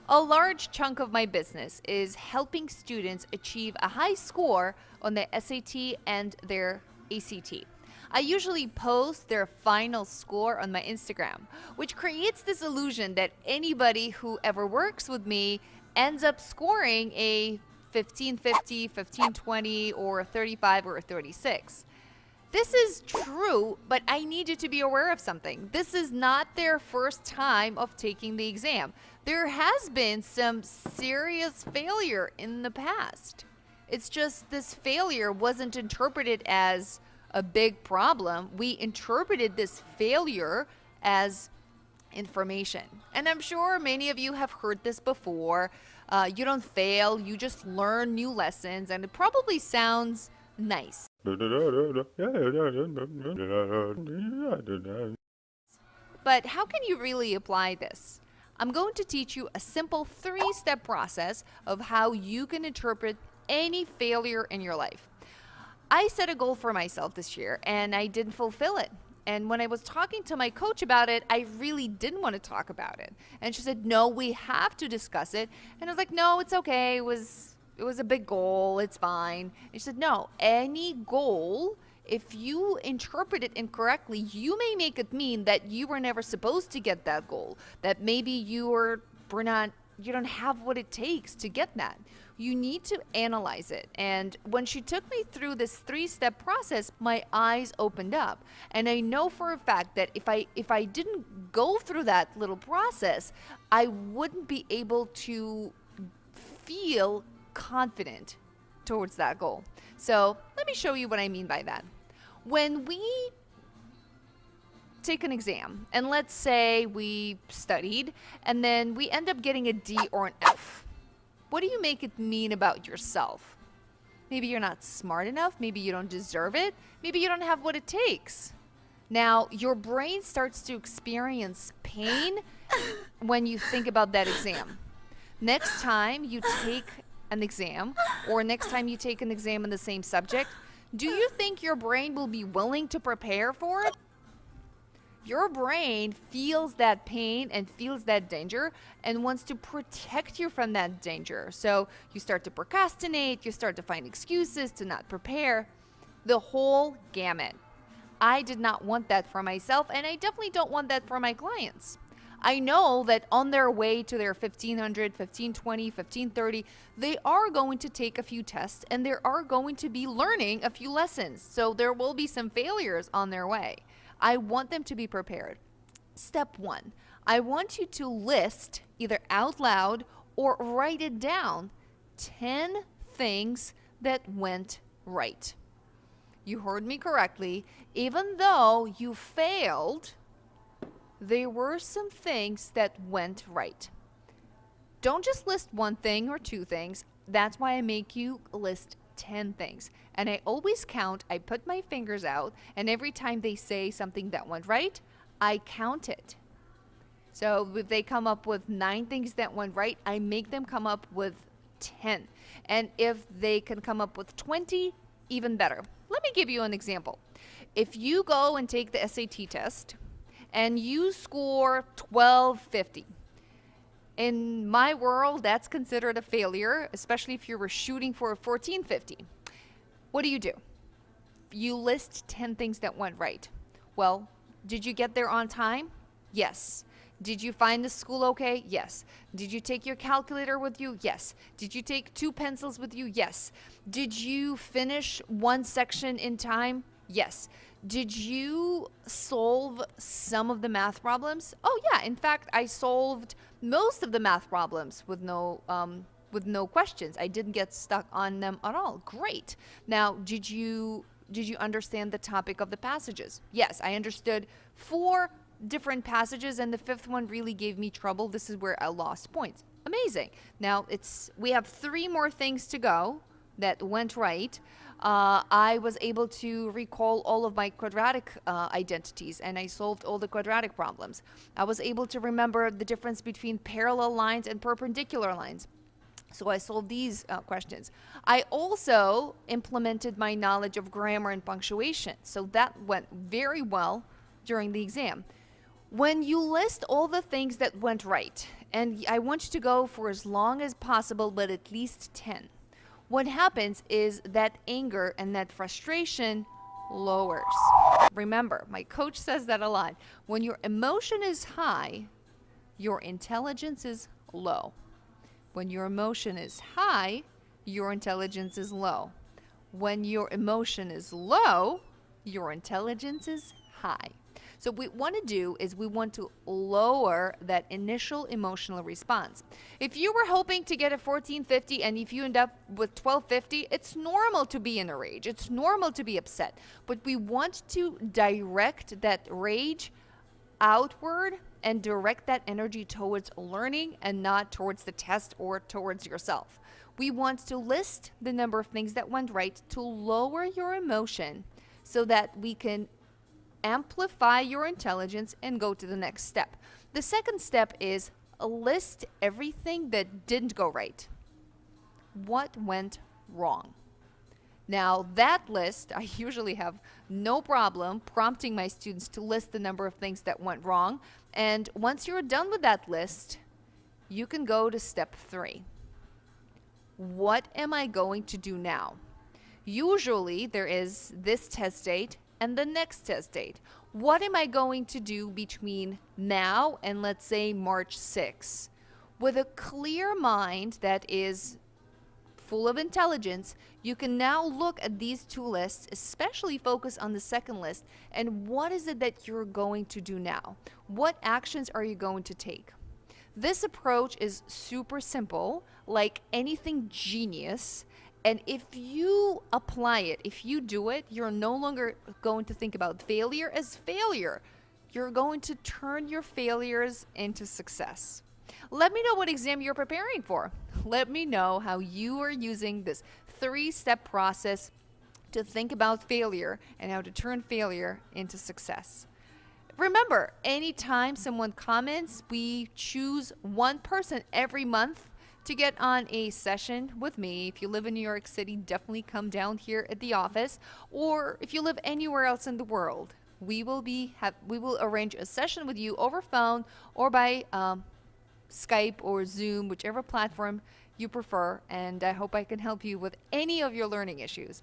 A large chunk of my business is helping students achieve a high score on their SAT and their ACT. I usually post their final score on my Instagram, which creates this illusion that anybody who ever works with me ends up scoring a 1550, 1520, or a 35 or a 36. This is true, but I need you to be aware of something. This is not their first time of taking the exam. There has been some serious failure in the past. It's just this failure wasn't interpreted as a big problem. We interpreted this failure as information. And I'm sure many of you have heard this before. You don't fail, you just learn new lessons, and it probably sounds nice. But how can you really apply this? I'm going to teach you a simple 3-step process of how you can interpret any failure in your life. I set a goal for myself this year and I didn't fulfill it. And when I was talking to my coach about it, I really didn't want to talk about it. And she said, "No, we have to discuss it." And I was like, "No, it's okay. It was a big goal. It's fine." And she said, "No, any goal, if you interpret it incorrectly, you may make it mean that you were never supposed to get that goal, that maybe you don't have what it takes to get that. You need to analyze it." And when she took me through this 3-step process, my eyes opened up. And I know for a fact that if I didn't go through that little process, I wouldn't be able to feel confident towards that goal. So let me show you what I mean by that. When we take an exam, and let's say we studied, and then we end up getting a D or an F, what do you make it mean about yourself? Maybe you're not smart enough, maybe you don't deserve it, maybe you don't have what it takes. Now, your brain starts to experience pain when you think about that exam. Next time you take an exam, or next time you take an exam in the same subject, do you think your brain will be willing to prepare for it? Your brain feels that pain and feels that danger and wants to protect you from that danger. So you start to procrastinate, you start to find excuses to not prepare, the whole gamut. I did not want that for myself, and I definitely don't want that for my clients. I know that on their way to their 1500, 1520, 1530, they are going to take a few tests and they are going to be learning a few lessons. So there will be some failures on their way. I want them to be prepared. Step 1, I want you to list either out loud or write it down 10 things that went right. You heard me correctly. Even though you failed, there were some things that went right. Don't just list one thing or 2 things. That's why I make you list 10 things. And I always count, I put my fingers out, and every time they say something that went right, I count it. So if they come up with 9 things that went right, I make them come up with 10. And if they can come up with 20, even better. Let me give you an example. If you go and take the SAT test and you score 1250, in my world, that's considered a failure, especially if you were shooting for a 1450. What do? You list 10 things that went right. Well, did you get there on time? Yes. Did you find the school okay? Yes. Did you take your calculator with you? Yes. Did you take 2 pencils with you? Yes. Did you finish one section in time? Yes. Did you solve some of the math problems? Oh yeah, in fact, I solved most of the math problems with no questions. I didn't get stuck on them at all. Great. Now, did you understand the topic of the passages? Yes, I understood 4 different passages, and the 5th one really gave me trouble. This is where I lost points. Amazing. Now we have 3 more things to go that went right. I was able to recall all of my quadratic identities, and I solved all the quadratic problems. I was able to remember the difference between parallel lines and perpendicular lines. So I solved these questions. I also implemented my knowledge of grammar and punctuation. So that went very well during the exam. When you list all the things that went right, and I want you to go for as long as possible, but at least 10, what happens is that anger and that frustration lowers. Remember, my coach says that a lot. When your emotion is high, your intelligence is low. When your emotion is high, your intelligence is low. When your emotion is low, your intelligence is high. So what we want to do is we want to lower that initial emotional response. If you were hoping to get a 1450 and if you end up with 1250, it's normal to be in a rage. It's normal to be upset. But we want to direct that rage outward and direct that energy towards learning and not towards the test or towards yourself. We want to list the number of things that went right to lower your emotion so that we can amplify your intelligence and go to the next step. The second step is list everything that didn't go right. What went wrong? Now, that list, I usually have no problem prompting my students to list the number of things that went wrong. And once you're done with that list, you can go to step 3. What am I going to do now? Usually, there is this test date and the next test date. What am I going to do between now and, let's say, March 6th? With a clear mind that is full of intelligence, you can now look at these two lists, especially focus on the second list, and what is it that you're going to do now? What actions are you going to take? This approach is super simple, like anything genius. And if you apply it, if you do it, you're no longer going to think about failure as failure. You're going to turn your failures into success. Let me know what exam you're preparing for. Let me know how you are using this 3-step process to think about failure and how to turn failure into success. Remember, anytime someone comments, we choose one person every month to get on a session with me. If you live in New York City, definitely come down here at the office. Or if you live anywhere else in the world, we will arrange a session with you over phone or by Skype or Zoom, whichever platform you prefer. And I hope I can help you with any of your learning issues.